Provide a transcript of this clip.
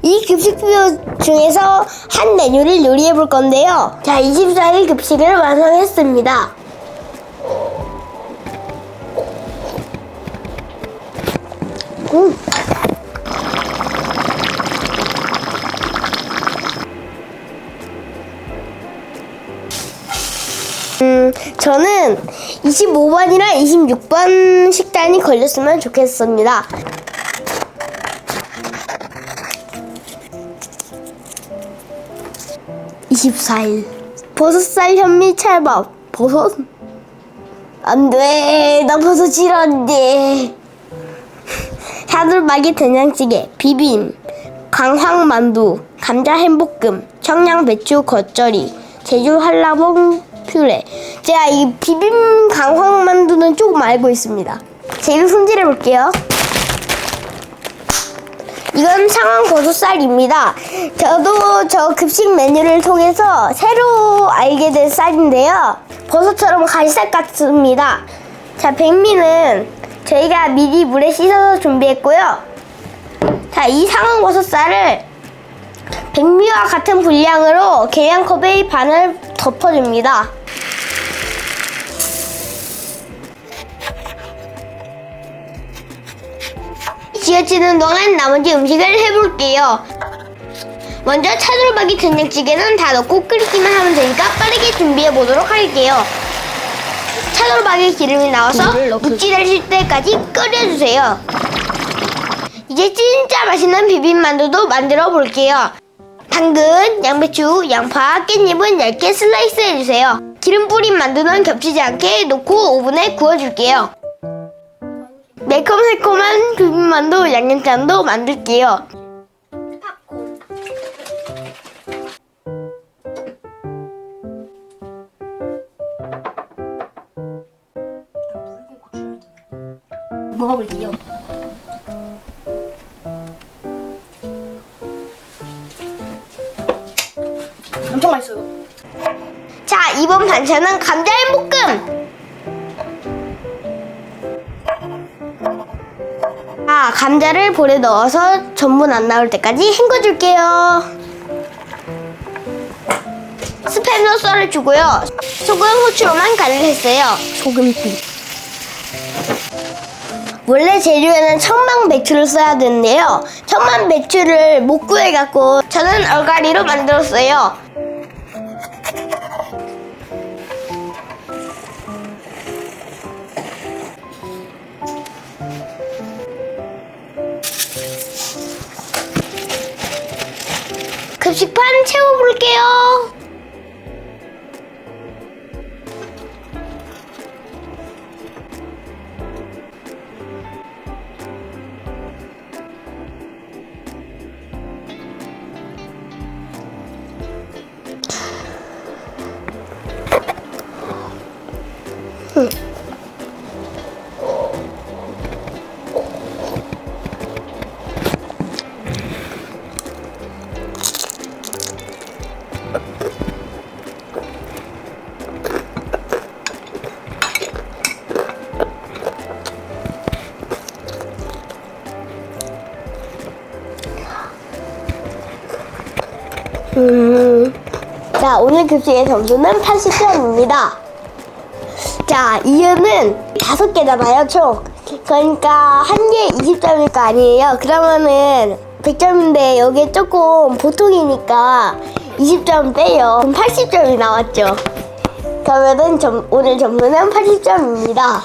이 급식표 중에서 한 메뉴를 요리해 볼 건데요. 자, 24일 급식을 완성했습니다. 저는 25번이나 26번 식단이 걸렸으면 좋겠습니다. (24일) 버섯살 현미 찰밥. 버섯? 안돼, 나 버섯 싫어한대. 차돌박이 된장찌개, 비빔, 강황만두, 감자 햄볶음, 청양배추 겉절이, 제주 한라봉 퓨레. 제가 이 비빔 강황만두는 조금 알고 있습니다. 재료 손질해 볼게요. 이건 상황 버섯살입니다. 저도 저 급식 메뉴를 통해서 새로 알게 된 쌀인데요. 버섯처럼 갈색 같습니다. 자, 백미는 저희가 미리 물에 씻어서 준비했고요. 자, 이 상황 버섯살을 백미와 같은 분량으로 계량컵의 반을 덮어줍니다. 지어지는 동안 나머지 음식을 해볼게요. 먼저 차돌박이 된장찌개는 다 넣고 끓이기만 하면 되니까 빠르게 준비해 보도록 할게요. 차돌박이 기름이 나와서 묵지 되실 때까지 끓여주세요. 이제 진짜 맛있는 비빔만두도 만들어 볼게요. 당근, 양배추, 양파, 깻잎은 얇게 슬라이스 해주세요. 기름 뿌린 만두는 겹치지 않게 놓고 오븐에 구워줄게요. 매콤새콤한 비빔만두 양념장도 만들게요. 먹어볼게요. 엄청 맛있어요. 자, 이번 반찬은 감자 햄볶음. 자, 감자를 볼에 넣어서 전분 안 나올 때까지 헹궈줄게요. 스팸도 썰어주고요. 소금, 후추로만 간을 했어요. 소금비. 원래 재료에는 청양배추를 써야 되는데요. 청양배추를 못 구해갖고 저는 얼갈이로 만들었어요. 급식판 채워볼게요. 자, 오늘 급식의 점수는 80점입니다. 자, 이유는 5개잖아요, 총. 그러니까 한 개에 20점일 거 아니에요. 그러면은 100점인데 여기 조금 보통이니까 20점 빼요. 그럼 80점이 나왔죠. 그러면은 오늘 점수는 80점입니다.